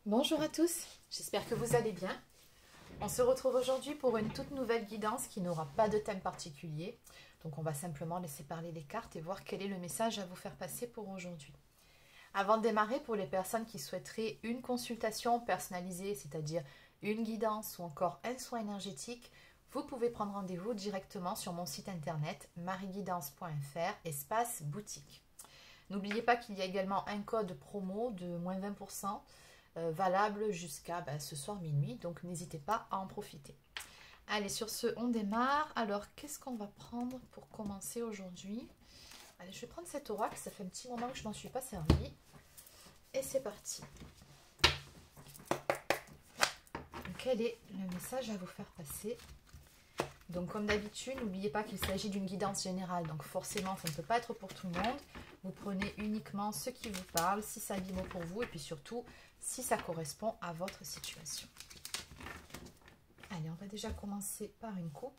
Bonjour à tous, j'espère que vous allez bien. On se retrouve aujourd'hui pour une toute nouvelle guidance qui n'aura pas de thème particulier. Donc on va simplement laisser parler les cartes et voir quel est le message à vous faire passer pour aujourd'hui. Avant de démarrer, pour les personnes qui souhaiteraient une consultation personnalisée, c'est-à-dire une guidance ou encore un soin énergétique, vous pouvez prendre rendez-vous directement sur mon site internet mariguidance.fr, espace boutique. N'oubliez pas qu'il y a également un code promo de moins 20% valable jusqu'à ce soir minuit, donc n'hésitez pas à en profiter. Allez, sur ce, on démarre. Alors, qu'est-ce qu'on va prendre pour commencer aujourd'hui? Allez, je vais prendre cet oracle, ça fait un petit moment que je m'en suis pas servi. Et c'est parti. Quel est le message à vous faire passer? Donc, comme d'habitude, n'oubliez pas qu'il s'agit d'une guidance générale, donc forcément, ça ne peut pas être pour tout le monde. Vous prenez uniquement ce qui vous parle, si ça dit mot pour vous, et puis surtout, si ça correspond à votre situation. Allez, on va déjà commencer par une coupe.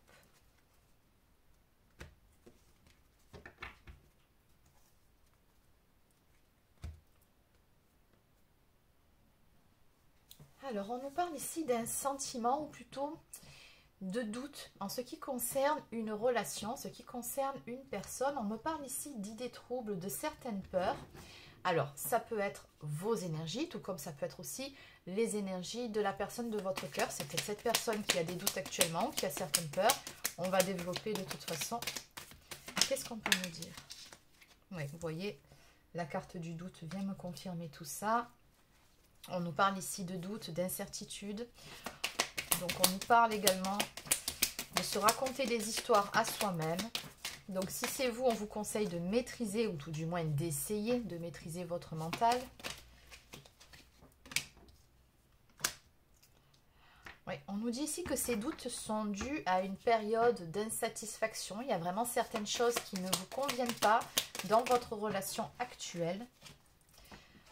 Alors, on nous parle ici d'un sentiment, ou plutôt de doute en ce qui concerne une relation, ce qui concerne une personne. On me parle ici d'idées troubles, de certaines peurs. Alors, ça peut être vos énergies, tout comme ça peut être aussi les énergies de la personne de votre cœur. C'est peut-être cette personne qui a des doutes actuellement, qui a certaines peurs. On va développer de toute façon. Qu'est-ce qu'on peut nous dire? Oui, vous voyez, la carte du doute vient me confirmer tout ça. On nous parle ici de doute, d'incertitude. Donc, on nous parle également de se raconter des histoires à soi-même. Donc, si c'est vous, on vous conseille de maîtriser, ou tout du moins d'essayer de maîtriser votre mental. Oui, on nous dit ici que ces doutes sont dus à une période d'insatisfaction. Il y a vraiment certaines choses qui ne vous conviennent pas dans votre relation actuelle.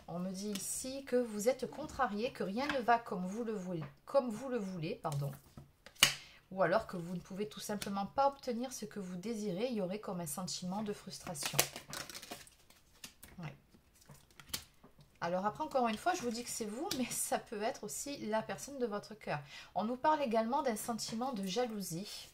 On me dit ici que vous êtes contrarié, que rien ne va comme vous le voulez, pardon. Ou alors que vous ne pouvez tout simplement pas obtenir ce que vous désirez. Il y aurait comme un sentiment de frustration. Ouais. Alors après, encore une fois, je vous dis que c'est vous, mais ça peut être aussi la personne de votre cœur. On nous parle également d'un sentiment de jalousie.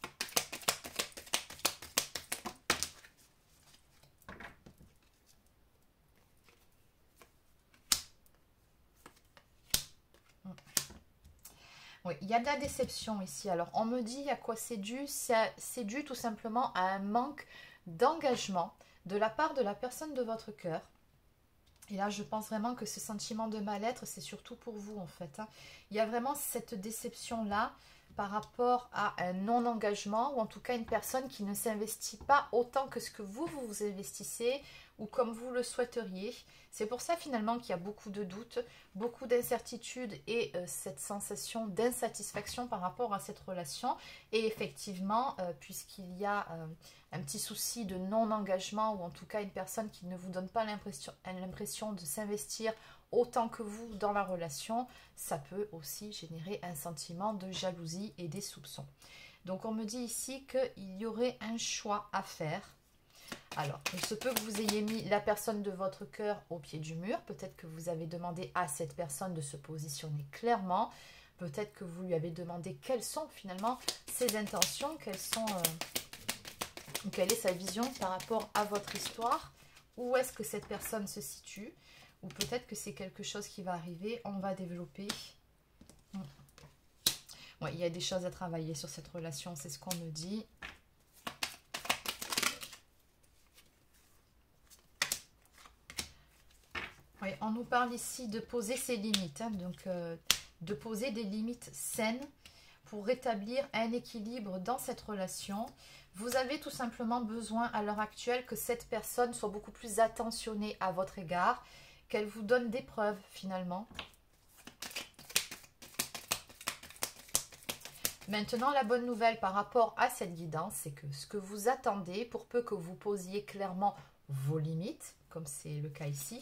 Oui, il y a de la déception ici. Alors, on me dit à quoi c'est dû. C'est dû tout simplement à un manque d'engagement de la part de la personne de votre cœur. Et là, je pense vraiment que ce sentiment de mal-être, c'est surtout pour vous, en fait. Il y a vraiment cette déception-là par rapport à un non-engagement, ou en tout cas une personne qui ne s'investit pas autant que ce que vous vous investissez, ou comme vous le souhaiteriez. C'est pour ça, finalement, qu'il y a beaucoup de doutes, beaucoup d'incertitudes et cette sensation d'insatisfaction par rapport à cette relation. Et effectivement, puisqu'il y a un petit souci de non-engagement, ou en tout cas une personne qui ne vous donne pas l'impression de s'investir autant que vous dans la relation, ça peut aussi générer un sentiment de jalousie et des soupçons. Donc on me dit ici qu'il y aurait un choix à faire. Alors, il se peut que vous ayez mis la personne de votre cœur au pied du mur. Peut-être que vous avez demandé à cette personne de se positionner clairement. Peut-être que vous lui avez demandé quelles sont finalement ses intentions, quelle est sa vision par rapport à votre histoire. Où est-ce que cette personne se situe? Ou peut-être que c'est quelque chose qui va arriver, on va développer. Ouais, il y a des choses à travailler sur cette relation, c'est ce qu'on me dit. Oui, on nous parle ici de poser ses limites, donc de poser des limites saines pour rétablir un équilibre dans cette relation. Vous avez tout simplement besoin à l'heure actuelle que cette personne soit beaucoup plus attentionnée à votre égard, qu'elle vous donne des preuves finalement. Maintenant, la bonne nouvelle par rapport à cette guidance, c'est que ce que vous attendez, pour peu que vous posiez clairement vos limites, comme c'est le cas ici,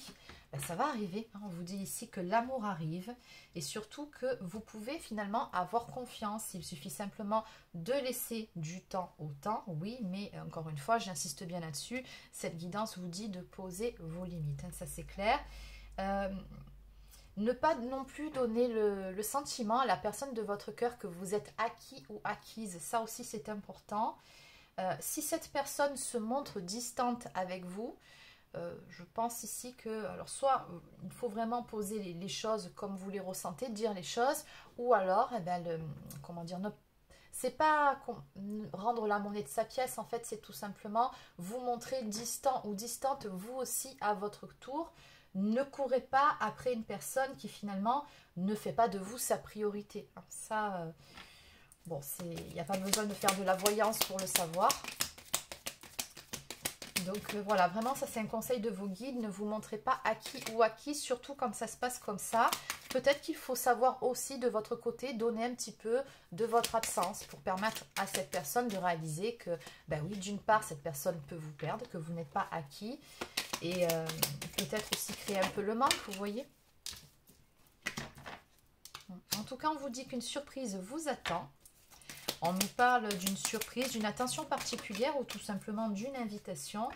ça va arriver. On vous dit ici que l'amour arrive et surtout que vous pouvez finalement avoir confiance. Il suffit simplement de laisser du temps au temps, oui, mais encore une fois, j'insiste bien là-dessus, cette guidance vous dit de poser vos limites, ça c'est clair. Ne pas non plus donner le sentiment à la personne de votre cœur que vous êtes acquis ou acquise. Ça aussi, c'est important. Si cette personne se montre distante avec vous, je pense ici que, alors soit il faut vraiment poser les choses comme vous les ressentez, dire les choses, ou alors, eh ben, comment dire, c'est pas rendre la monnaie de sa pièce, en fait, c'est tout simplement vous montrer distant ou distante, vous aussi, à votre tour. Ne courez pas après une personne qui, finalement, ne fait pas de vous sa priorité. Ça, bon, il n'y a pas besoin de faire de la voyance pour le savoir. Donc voilà, vraiment ça c'est un conseil de vos guides, ne vous montrez pas acquis ou acquis, surtout quand ça se passe comme ça. Peut-être qu'il faut savoir aussi de votre côté donner un petit peu de votre absence pour permettre à cette personne de réaliser que, ben oui, d'une part cette personne peut vous perdre, que vous n'êtes pas acquis et peut-être aussi créer un peu le manque, vous voyez. En tout cas, on vous dit qu'une surprise vous attend. On nous parle d'une surprise, d'une attention particulière ou tout simplement d'une invitation.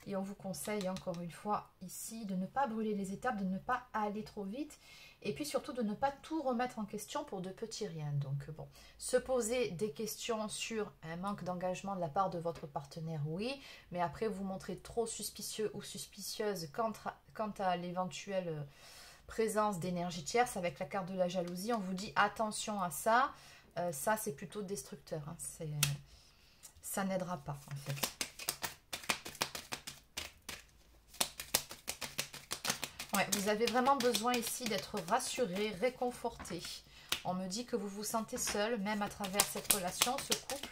Et on vous conseille encore une fois ici de ne pas brûler les étapes, de ne pas aller trop vite. Et puis surtout de ne pas tout remettre en question pour de petits riens. Donc bon, se poser des questions sur un manque d'engagement de la part de votre partenaire, oui. Mais après vous montrez trop suspicieux ou suspicieuse quant à l'éventuelle présence d'énergie tierce avec la carte de la jalousie. On vous dit attention à ça. Ça c'est plutôt destructeur. Hein. Ça n'aidera pas en fait. Ouais, vous avez vraiment besoin ici d'être rassuré, réconforté. On me dit que vous vous sentez seul, même à travers cette relation, ce couple.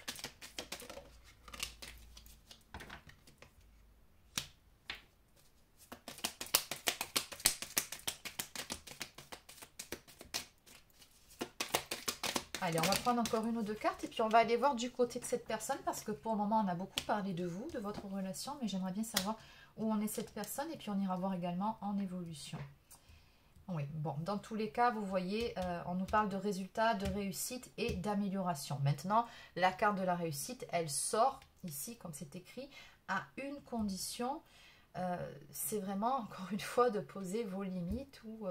Allez, on va prendre encore une ou deux cartes et puis on va aller voir du côté de cette personne parce que pour le moment, on a beaucoup parlé de vous, de votre relation, mais j'aimerais bien savoir où en est cette personne et puis on ira voir également en évolution. Oui, bon, dans tous les cas, vous voyez, on nous parle de résultats, de réussite et d'amélioration. Maintenant, la carte de la réussite, elle sort ici, comme c'est écrit, à une condition. C'est vraiment, encore une fois, de poser vos limites ou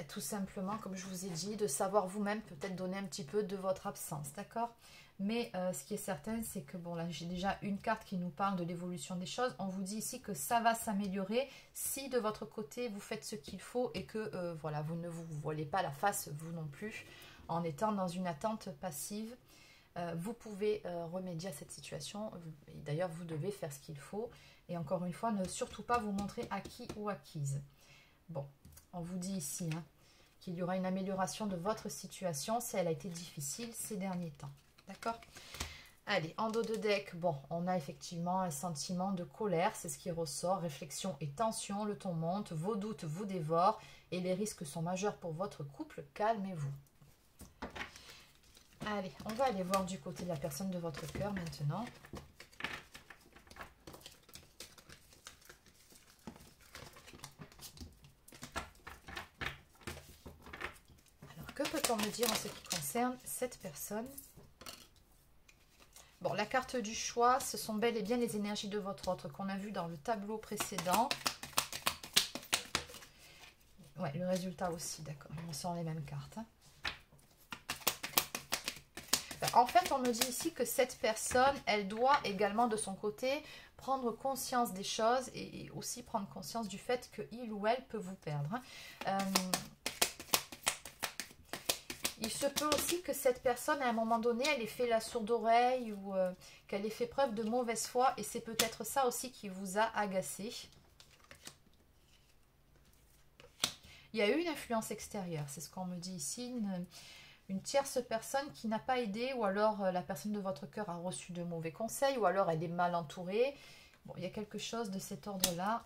tout simplement, comme je vous ai dit, de savoir vous-même peut-être donner un petit peu de votre absence, d'accord? Mais ce qui est certain, c'est que, bon, là, j'ai déjà une carte qui nous parle de l'évolution des choses. On vous dit ici que ça va s'améliorer si de votre côté, vous faites ce qu'il faut et que, voilà, vous ne vous voilez pas la face, vous non plus, en étant dans une attente passive. Vous pouvez remédier à cette situation. D'ailleurs, vous devez faire ce qu'il faut. Et encore une fois, ne surtout pas vous montrer acquis ou acquise. Bon, on vous dit ici hein, qu'il y aura une amélioration de votre situation si elle a été difficile ces derniers temps. D'accord? Allez, en dos de deck, bon, on a effectivement un sentiment de colère, c'est ce qui ressort. Réflexion et tension, le ton monte, vos doutes vous dévorent et les risques sont majeurs pour votre couple. Calmez-vous. Allez, on va aller voir du côté de la personne de votre cœur maintenant. Alors, que peut-on me dire en ce qui concerne cette personne ? Bon, la carte du choix, ce sont bel et bien les énergies de votre autre qu'on a vu dans le tableau précédent. Ouais, le résultat aussi, d'accord. On sent les mêmes cartes. Hein. En fait, on me dit ici que cette personne, elle doit également de son côté prendre conscience des choses et aussi prendre conscience du fait qu'il ou elle peut vous perdre. Il se peut aussi que cette personne, à un moment donné, elle ait fait la sourde oreille ou qu'elle ait fait preuve de mauvaise foi. Et c'est peut-être ça aussi qui vous a agacé. Il y a eu une influence extérieure, c'est ce qu'on me dit ici. Une tierce personne qui n'a pas aidé ou alors la personne de votre cœur a reçu de mauvais conseils ou alors elle est mal entourée. Bon, il y a quelque chose de cet ordre-là.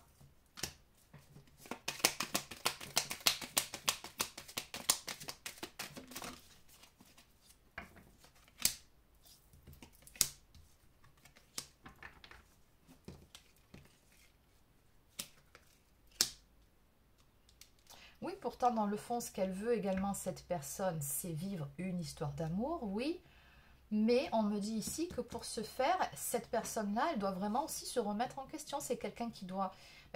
Oui, pourtant, dans le fond, ce qu'elle veut également, cette personne, c'est vivre une histoire d'amour, oui. Mais on me dit ici que pour ce faire, cette personne-là, elle doit vraiment aussi se remettre en question. C'est quelqu'un qui doit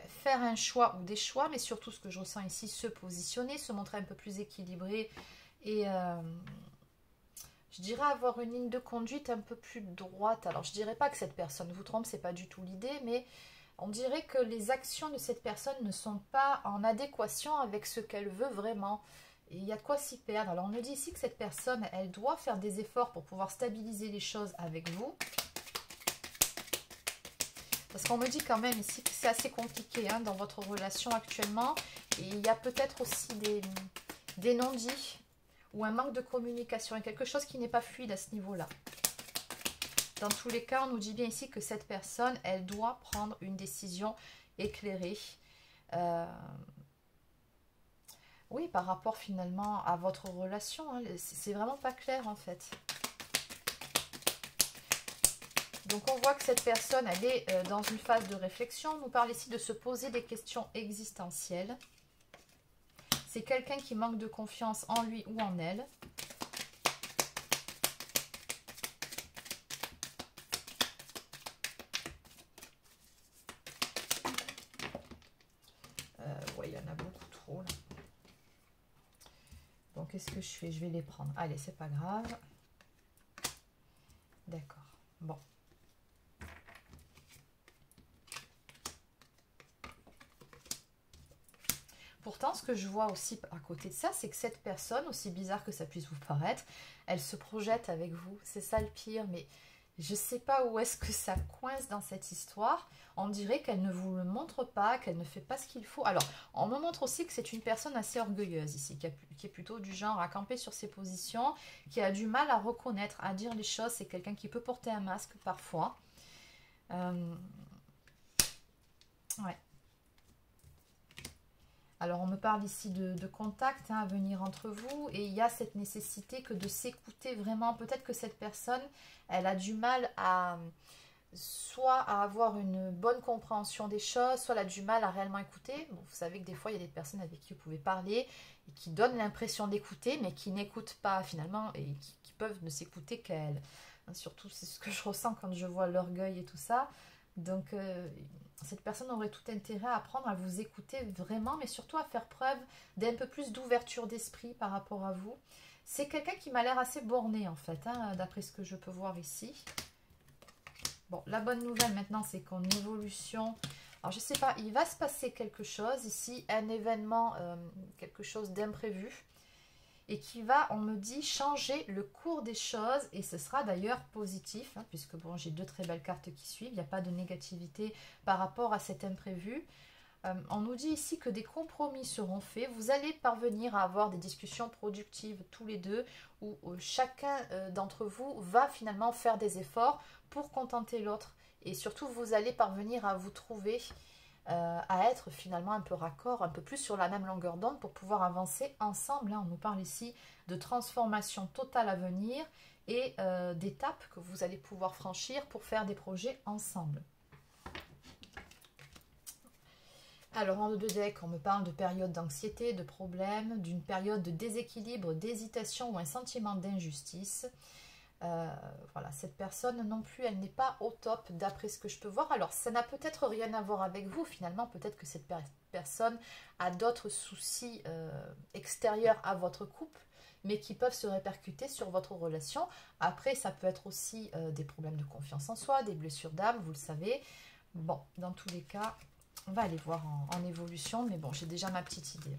faire un choix ou des choix, mais surtout ce que je ressens ici, se positionner, se montrer un peu plus équilibré et je dirais avoir une ligne de conduite un peu plus droite. Alors je dirais pas que cette personne vous trompe, c'est pas du tout l'idée, mais on dirait que les actions de cette personne ne sont pas en adéquation avec ce qu'elle veut vraiment. Et il y a de quoi s'y perdre. Alors on me dit ici que cette personne, elle doit faire des efforts pour pouvoir stabiliser les choses avec vous. Parce qu'on me dit quand même ici que c'est assez compliqué dans votre relation actuellement. Et il y a peut-être aussi des non-dits ou un manque de communication. Et quelque chose qui n'est pas fluide à ce niveau-là. Dans tous les cas, on nous dit bien ici que cette personne, elle doit prendre une décision éclairée. Oui, par rapport finalement à votre relation. C'est vraiment pas clair en fait. Donc on voit que cette personne, elle est dans une phase de réflexion. On nous parle ici de se poser des questions existentielles. C'est quelqu'un qui manque de confiance en lui ou en elle. Ouais, il y en a beaucoup trop là. Donc qu'est-ce que je fais? Je vais les prendre. Allez, c'est pas grave. D'accord. Bon. Pourtant, ce que je vois aussi à côté de ça, c'est que cette personne, aussi bizarre que ça puisse vous paraître, elle se projette avec vous. C'est ça le pire, mais je ne sais pas où est-ce que ça coince dans cette histoire. On dirait qu'elle ne vous le montre pas, qu'elle ne fait pas ce qu'il faut. Alors, on me montre aussi que c'est une personne assez orgueilleuse ici, qui est plutôt du genre à camper sur ses positions, qui a du mal à reconnaître, à dire les choses. C'est quelqu'un qui peut porter un masque parfois. Ouais. Alors, on me parle ici de contact à venir entre vous et il y a cette nécessité que de s'écouter vraiment. Peut-être que cette personne, elle a du mal à soit à avoir une bonne compréhension des choses, soit elle a du mal à réellement écouter. Bon, vous savez que des fois, il y a des personnes avec qui vous pouvez parler et qui donnent l'impression d'écouter, mais qui n'écoutent pas finalement et qui peuvent ne s'écouter qu'elles. Surtout, c'est ce que je ressens quand je vois l'orgueil et tout ça. Donc, cette personne aurait tout intérêt à apprendre à vous écouter vraiment, mais surtout à faire preuve d'un peu plus d'ouverture d'esprit par rapport à vous. C'est quelqu'un qui m'a l'air assez borné en fait, d'après ce que je peux voir ici. Bon, la bonne nouvelle maintenant, c'est qu'en évolution, alors je sais pas, il va se passer quelque chose ici, un événement, quelque chose d'imprévu, et qui va, on me dit, changer le cours des choses, et ce sera d'ailleurs positif, puisque bon, j'ai deux très belles cartes qui suivent, il n'y a pas de négativité par rapport à cet imprévu. On nous dit ici que des compromis seront faits, vous allez parvenir à avoir des discussions productives tous les deux, où chacun d'entre vous va finalement faire des efforts pour contenter l'autre, et surtout vous allez parvenir à vous trouver, à être finalement un peu raccord, un peu plus sur la même longueur d'onde pour pouvoir avancer ensemble. On nous parle ici de transformation totale à venir et d'étapes que vous allez pouvoir franchir pour faire des projets ensemble. Alors en 2 decks, on me parle de période d'anxiété, de problèmes, d'une période de déséquilibre, d'hésitation ou un sentiment d'injustice. Voilà, cette personne non plus, elle n'est pas au top d'après ce que je peux voir. Alors, ça n'a peut-être rien à voir avec vous. Finalement, peut-être que cette personne a d'autres soucis extérieurs à votre couple, mais qui peuvent se répercuter sur votre relation. Après, ça peut être aussi des problèmes de confiance en soi, des blessures d'âme, vous le savez. Bon, dans tous les cas, on va aller voir en évolution, mais bon, j'ai déjà ma petite idée.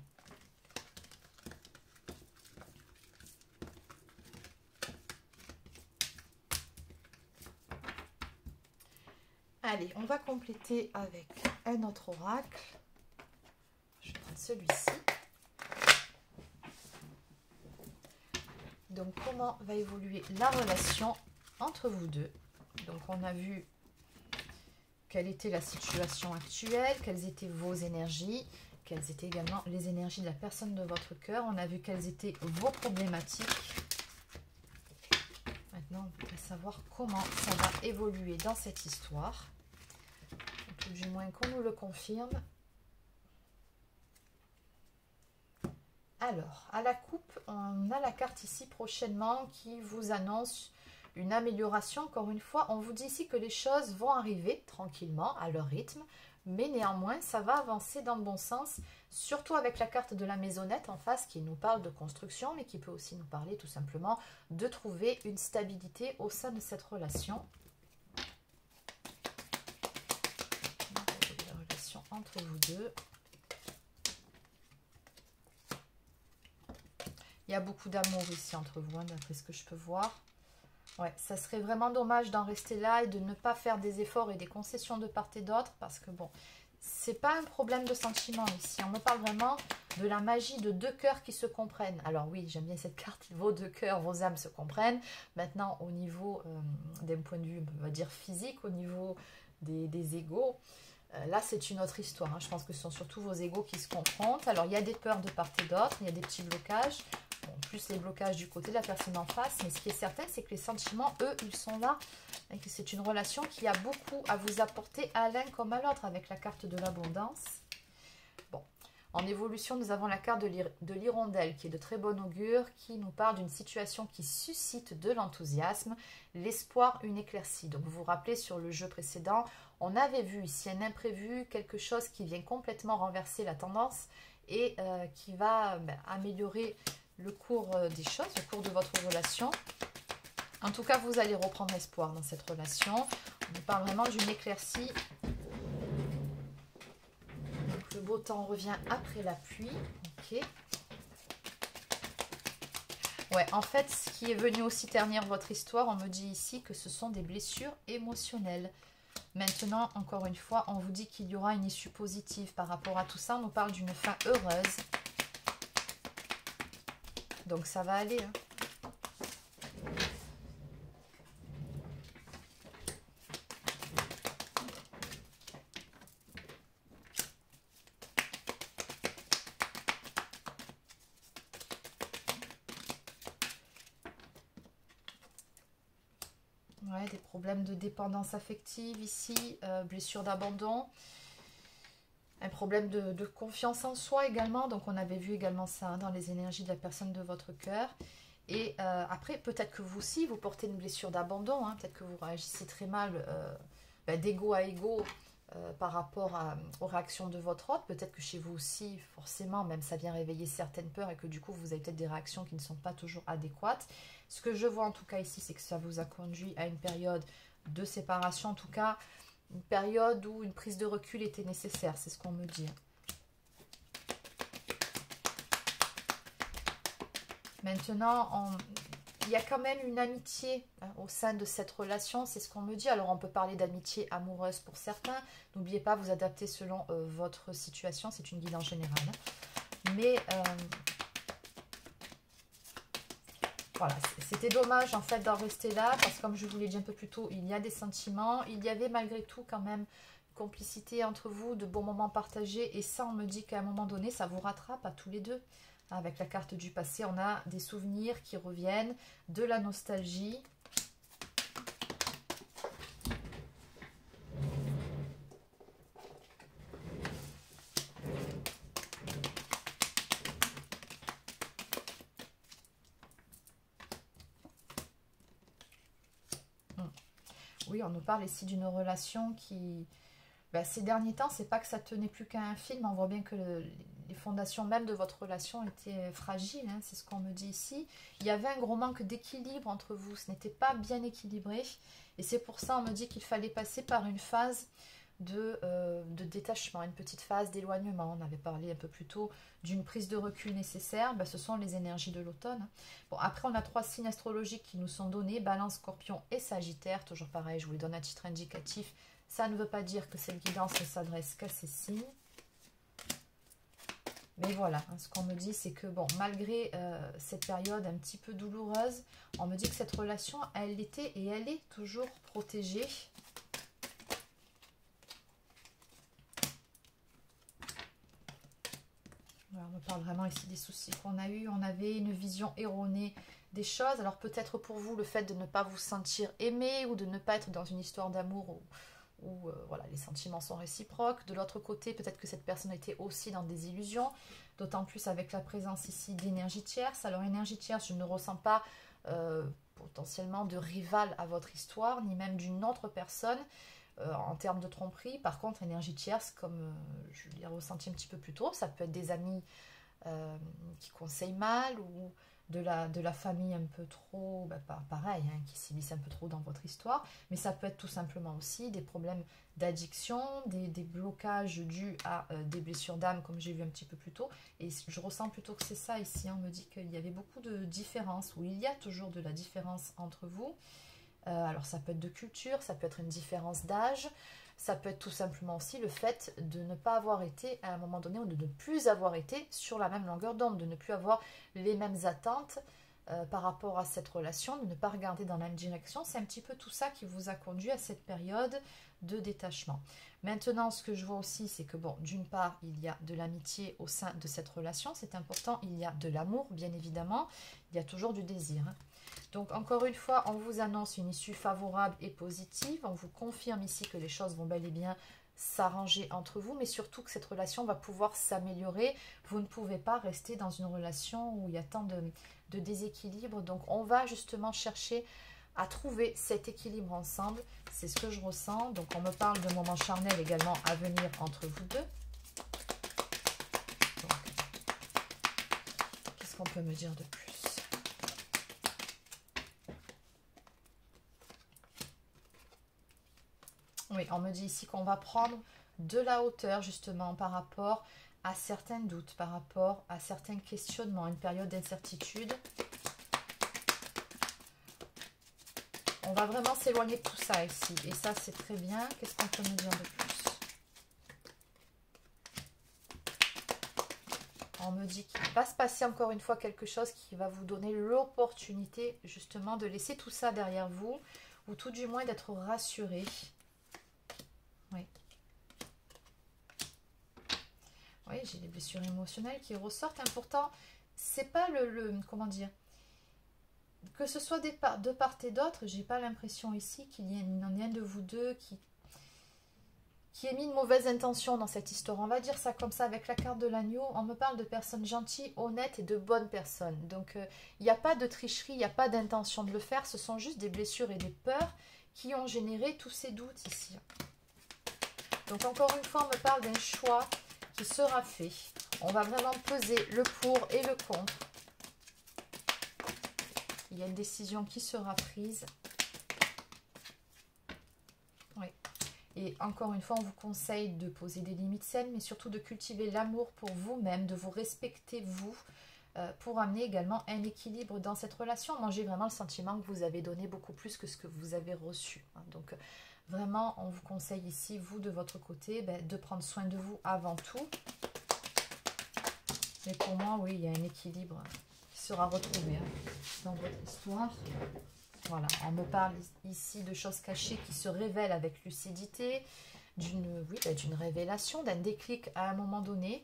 Allez, on va compléter avec un autre oracle. Je vais prendre celui-ci. Donc, comment va évoluer la relation entre vous deux? Donc, on a vu quelle était la situation actuelle, quelles étaient vos énergies, quelles étaient également les énergies de la personne de votre cœur. On a vu quelles étaient vos problématiques. Maintenant, on va savoir comment ça va évoluer dans cette histoire. Tout du moins qu'on nous le confirme. Alors, à la coupe, on a la carte ici prochainement qui vous annonce une amélioration. Encore une fois, on vous dit ici que les choses vont arriver tranquillement, à leur rythme. mais néanmoins, ça va avancer dans le bon sens, surtout avec la carte de la maisonnette en face qui nous parle de construction, mais qui peut aussi nous parler tout simplement de trouver une stabilité au sein de cette relation. La relation entre vous deux. Il y a beaucoup d'amour ici entre vous, hein, d'après ce que je peux voir. Ouais, ça serait vraiment dommage d'en rester là et de ne pas faire des efforts et des concessions de part et d'autre parce que bon, c'est pas un problème de sentiment ici. On me parle vraiment de la magie de deux cœurs qui se comprennent. Alors oui, j'aime bien cette carte, vos deux cœurs, vos âmes se comprennent. Maintenant, au niveau d'un point de vue, on va dire physique, au niveau des égos, là c'est une autre histoire. Hein. Je pense que ce sont surtout vos égos qui se confrontent. Alors il y a des peurs de part et d'autre, il y a des petits blocages. Bon, plus les blocages du côté de la personne en face, mais ce qui est certain, c'est que les sentiments, eux, ils sont là, et que c'est une relation qui a beaucoup à vous apporter à l'un comme à l'autre, avec la carte de l'abondance. Bon, en évolution, nous avons la carte de l'hirondelle, qui est de très bon augure, qui nous parle d'une situation qui suscite de l'enthousiasme, l'espoir, une éclaircie. Donc, vous vous rappelez, sur le jeu précédent, on avait vu ici un imprévu, quelque chose qui vient complètement renverser la tendance, et qui va améliorer le cours des choses, le cours de votre relation. En tout cas, vous allez reprendre espoir dans cette relation. On nous parle vraiment d'une éclaircie. Donc, le beau temps revient après la pluie. Ok. Ouais, en fait, ce qui est venu aussi ternir votre histoire, on me dit ici que ce sont des blessures émotionnelles. Maintenant, encore une fois, on vous dit qu'il y aura une issue positive par rapport à tout ça. On nous parle d'une fin heureuse. Donc ça va aller. Hein. Ouais, des problèmes de dépendance affective ici, blessure d'abandon. Un problème de confiance en soi également. Donc, on avait vu également ça hein, dans les énergies de la personne de votre cœur. Et après, peut-être que vous aussi, vous portez une blessure d'abandon. Hein, peut-être que vous réagissez très mal d'égo à égo par rapport aux réactions de votre hôte. Peut-être que chez vous aussi, forcément, même ça vient réveiller certaines peurs et que du coup, vous avez peut-être des réactions qui ne sont pas toujours adéquates. Ce que je vois en tout cas ici, c'est que ça vous a conduit à une période de séparation. En tout cas, une période où une prise de recul était nécessaire, c'est ce qu'on me dit. Maintenant, il y a quand même une amitié hein, au sein de cette relation, c'est ce qu'on me dit. Alors, on peut parler d'amitié amoureuse pour certains. N'oubliez pas, vous adaptez selon votre situation, c'est une guidance générale. Hein. Mais voilà, c'était dommage en fait d'en rester là parce que comme je vous l'ai dit un peu plus tôt, il y a des sentiments. Il y avait malgré tout quand même une complicité entre vous, de bons moments partagés. Et ça, on me dit qu'à un moment donné, ça vous rattrape à tous les deux. Avec la carte du passé, on a des souvenirs qui reviennent, de la nostalgie. Oui, on nous parle ici d'une relation qui, ces derniers temps, c'est pas que ça tenait plus qu'à un film. On voit bien que les fondations même de votre relation étaient fragiles. Hein, c'est ce qu'on me dit ici. Il y avait un gros manque d'équilibre entre vous. Ce n'était pas bien équilibré. Et c'est pour ça, on me dit qu'il fallait passer par une phase de détachement, une petite phase d'éloignement. On avait parlé un peu plus tôt d'une prise de recul nécessaire. Ce sont les énergies de l'automne. Bon, après, on a 3 signes astrologiques qui nous sont donnés. Balance, Scorpion et Sagittaire. Toujours pareil, je vous les donne à titre indicatif. Ça ne veut pas dire que cette guidance ne s'adresse qu'à ces signes. Mais voilà, hein, ce qu'on me dit, c'est que bon, malgré cette période un petit peu douloureuse, on me dit que cette relation, elle était et elle est toujours protégée. Voilà, on me parle vraiment ici des soucis qu'on a eus. On avait une vision erronée des choses. Alors peut-être pour vous, le fait de ne pas vous sentir aimé ou de ne pas être dans une histoire d'amour où voilà, les sentiments sont réciproques. De l'autre côté, peut-être que cette personne était aussi dans des illusions, d'autant plus avec la présence ici d'énergie tierce. Alors énergie tierce, je ne ressens pas potentiellement de rival à votre histoire, ni même d'une autre personne. en termes de tromperie. Par contre, énergie tierce, comme je l'ai ressenti un petit peu plus tôt, ça peut être des amis qui conseillent mal, ou de la famille un peu trop, pareil, hein, qui s'immisce un peu trop dans votre histoire, mais ça peut être tout simplement aussi des problèmes d'addiction, des blocages dus à des blessures d'âme, comme j'ai vu un petit peu plus tôt, et je ressens plutôt que c'est ça ici. On me dit qu'il y avait beaucoup de différences, ou il y a toujours de la différence entre vous. Alors ça peut être de culture, ça peut être une différence d'âge, ça peut être tout simplement aussi le fait de ne pas avoir été à un moment donné, ou de ne plus avoir été sur la même longueur d'onde, de ne plus avoir les mêmes attentes par rapport à cette relation, de ne pas regarder dans la même direction. C'est un petit peu tout ça qui vous a conduit à cette période de détachement. Maintenant, ce que je vois aussi, c'est que bon, d'une part, il y a de l'amitié au sein de cette relation, c'est important, il y a de l'amour, bien évidemment, il y a toujours du désir, hein. Donc, encore une fois, on vous annonce une issue favorable et positive. On vous confirme ici que les choses vont bel et bien s'arranger entre vous, mais surtout que cette relation va pouvoir s'améliorer. Vous ne pouvez pas rester dans une relation où il y a tant de déséquilibre. Donc, on va justement chercher à trouver cet équilibre ensemble. C'est ce que je ressens. Donc, on me parle de moments charnels également à venir entre vous deux. Qu'est-ce qu'on peut me dire de plus ? Oui, on me dit ici qu'on va prendre de la hauteur justement par rapport à certains doutes, par rapport à certains questionnements, une période d'incertitude. On va vraiment s'éloigner de tout ça ici. Et ça, c'est très bien. Qu'est-ce qu'on peut me dire de plus? On me dit qu'il va se passer encore une fois quelque chose qui va vous donner l'opportunité justement de laisser tout ça derrière vous, ou tout du moins d'être rassuré. Oui. Oui, j'ai des blessures émotionnelles qui ressortent. Important, c'est pas comment dire, que ce soit de part et d'autre, j'ai pas l'impression ici qu'il y en ait un de vous deux qui ait mis une mauvaise intention dans cette histoire. On va dire ça comme ça avec la carte de l'agneau. On me parle de personnes gentilles, honnêtes et de bonnes personnes. Donc, il n'y a pas de tricherie, il n'y a pas d'intention de le faire. Ce sont juste des blessures et des peurs qui ont généré tous ces doutes ici. Donc, encore une fois, on me parle d'un choix qui sera fait. On va vraiment peser le pour et le contre. Il y a une décision qui sera prise. Oui. Et encore une fois, on vous conseille de poser des limites saines, mais surtout de cultiver l'amour pour vous-même, de vous respecter vous, pour amener également un équilibre dans cette relation. Moi, j'ai vraiment le sentiment que vous avez donné beaucoup plus que ce que vous avez reçu. Donc, vraiment, on vous conseille ici, vous, de votre côté, de prendre soin de vous avant tout. Mais pour moi, oui, il y a un équilibre qui sera retrouvé dans votre histoire. Voilà, on me parle ici de choses cachées qui se révèlent avec lucidité, d'une révélation, d'un déclic à un moment donné.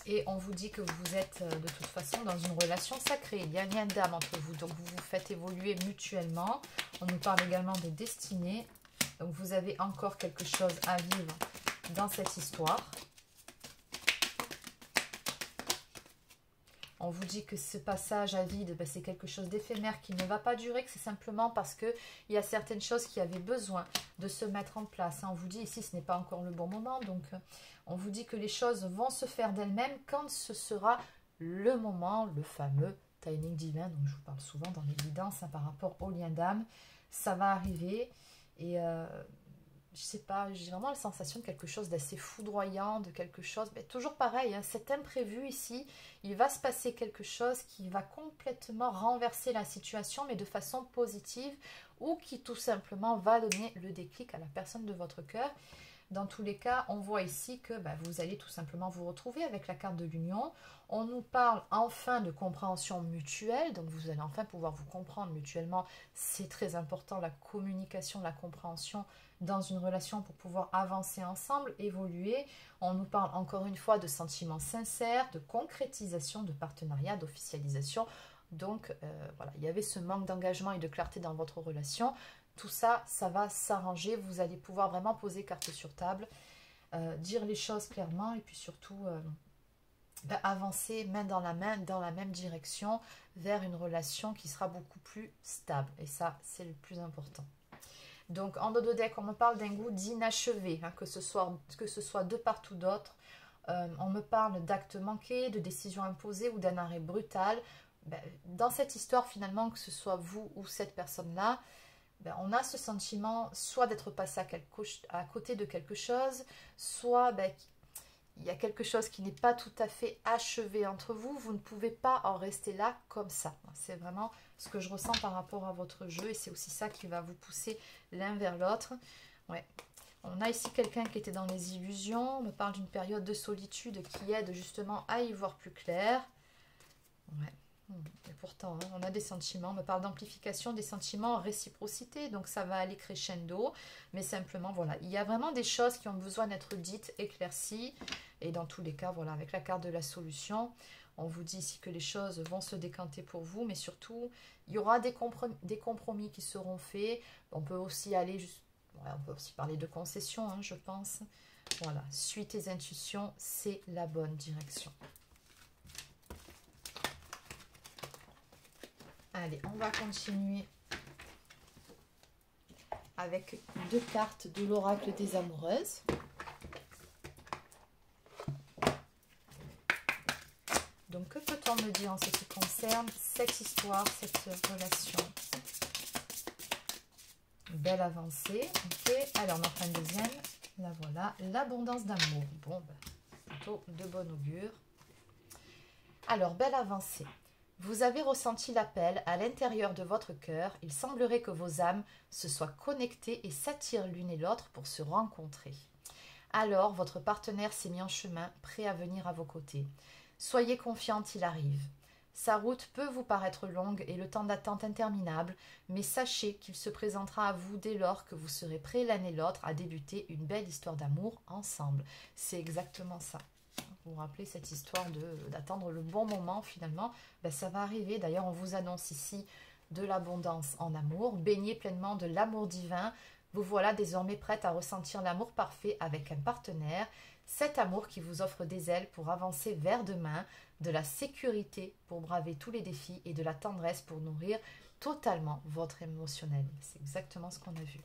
Et on vous dit que vous êtes de toute façon dans une relation sacrée. Il y a un lien d'âme entre vous, donc vous vous faites évoluer mutuellement. On nous parle également de destinée. Donc vous avez encore quelque chose à vivre dans cette histoire. On vous dit que ce passage à vide, c'est quelque chose d'éphémère qui ne va pas durer, que c'est simplement parce qu'il y a certaines choses qui avaient besoin de se mettre en place. On vous dit ici, ce n'est pas encore le bon moment, donc on vous dit que les choses vont se faire d'elles-mêmes quand ce sera le moment, le fameux timing divin, dont je vous parle souvent dans l'évidence par rapport au lien d'âme. Ça va arriver et je sais pas, j'ai vraiment la sensation de quelque chose d'assez foudroyant, de quelque chose, mais toujours pareil, cet imprévu ici, il va se passer quelque chose qui va complètement renverser la situation, mais de façon positive, ou qui tout simplement va donner le déclic à la personne de votre cœur. Dans tous les cas, on voit ici que vous allez tout simplement vous retrouver avec la carte de l'union. On nous parle enfin de compréhension mutuelle, donc vous allez enfin pouvoir vous comprendre mutuellement. C'est très important, la communication, la compréhension dans une relation pour pouvoir avancer ensemble, évoluer. On nous parle encore une fois de sentiments sincères, de concrétisation, de partenariat, d'officialisation. Donc voilà, il y avait ce manque d'engagement et de clarté dans votre relation. Tout ça, ça va s'arranger. Vous allez pouvoir vraiment poser carte sur table, dire les choses clairement et puis surtout avancer main dans la même direction vers une relation qui sera beaucoup plus stable. Et ça, c'est le plus important. Donc en dos de deck, on me parle d'un goût d'inachevé, hein, que ce soit de part ou d'autre. On me parle d'actes manqués, de décisions imposées ou d'un arrêt brutal. Ben, dans cette histoire, finalement, que ce soit vous ou cette personne-là, ben, on a ce sentiment soit d'être passé à côté de quelque chose, soit ben, il y a quelque chose qui n'est pas tout à fait achevé entre vous. Vous ne pouvez pas en rester là comme ça. C'est vraiment ce que je ressens par rapport à votre jeu et c'est aussi ça qui va vous pousser l'un vers l'autre. Ouais. On a ici quelqu'un qui était dans les illusions. On me parle d'une période de solitude qui aide justement à y voir plus clair. Ouais. Et pourtant, hein, on a des sentiments. On me parle d'amplification des sentiments en réciprocité. Donc, ça va aller crescendo. Mais simplement, voilà. Il y a vraiment des choses qui ont besoin d'être dites, éclaircies. Et dans tous les cas, voilà, avec la carte de la solution, on vous dit ici que les choses vont se décanter pour vous. Mais surtout, il y aura des compromis qui seront faits. On peut aussi aller on peut aussi parler de concessions, hein, je pense. Voilà, suis tes intuitions, c'est la bonne direction. Allez, on va continuer avec 2 cartes de l'oracle des amoureuses. Donc, que peut-on me dire en ce qui concerne cette histoire, cette relation? Belle avancée. Ok, alors on en prend une deuxième. La voilà, l'abondance d'amour. Bon, ben, plutôt de bon augure. Alors, belle avancée. Vous avez ressenti l'appel à l'intérieur de votre cœur. Il semblerait que vos âmes se soient connectées et s'attirent l'une et l'autre pour se rencontrer. Alors, votre partenaire s'est mis en chemin, prêt à venir à vos côtés. Soyez confiante, il arrive. Sa route peut vous paraître longue et le temps d'attente interminable, mais sachez qu'il se présentera à vous dès lors que vous serez prêts l'un et l'autre à débuter une belle histoire d'amour ensemble. C'est exactement ça. Vous vous rappelez cette histoire d'attendre le bon moment finalement, ben, ça va arriver. D'ailleurs, on vous annonce ici de l'abondance en amour, baignez pleinement de l'amour divin. Vous voilà désormais prête à ressentir l'amour parfait avec un partenaire. Cet amour qui vous offre des ailes pour avancer vers demain, de la sécurité pour braver tous les défis et de la tendresse pour nourrir totalement votre émotionnel. C'est exactement ce qu'on a vu.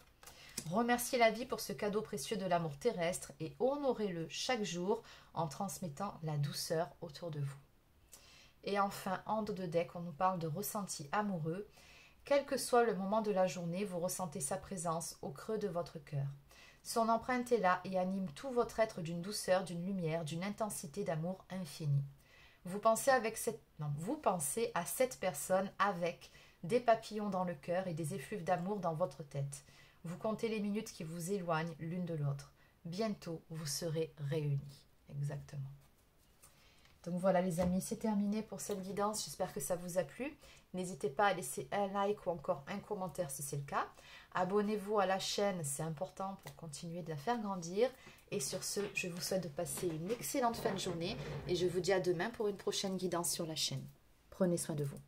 Remerciez la vie pour ce cadeau précieux de l'amour terrestre et honorez-le chaque jour en transmettant la douceur autour de vous. Et enfin, en dos de deck, on nous parle de ressenti amoureux. Quel que soit le moment de la journée, vous ressentez sa présence au creux de votre cœur. Son empreinte est là et anime tout votre être d'une douceur, d'une lumière, d'une intensité d'amour infini. Vous pensez à cette personne avec des papillons dans le cœur et des effluves d'amour dans votre tête. Vous comptez les minutes qui vous éloignent l'une de l'autre. Bientôt, vous serez réunis. Exactement. Donc voilà les amis, c'est terminé pour cette guidance. J'espère que ça vous a plu. N'hésitez pas à laisser un like ou encore un commentaire si c'est le cas. Abonnez-vous à la chaîne, c'est important pour continuer de la faire grandir. Et sur ce, je vous souhaite de passer une excellente fin de journée et je vous dis à demain pour une prochaine guidance sur la chaîne. Prenez soin de vous.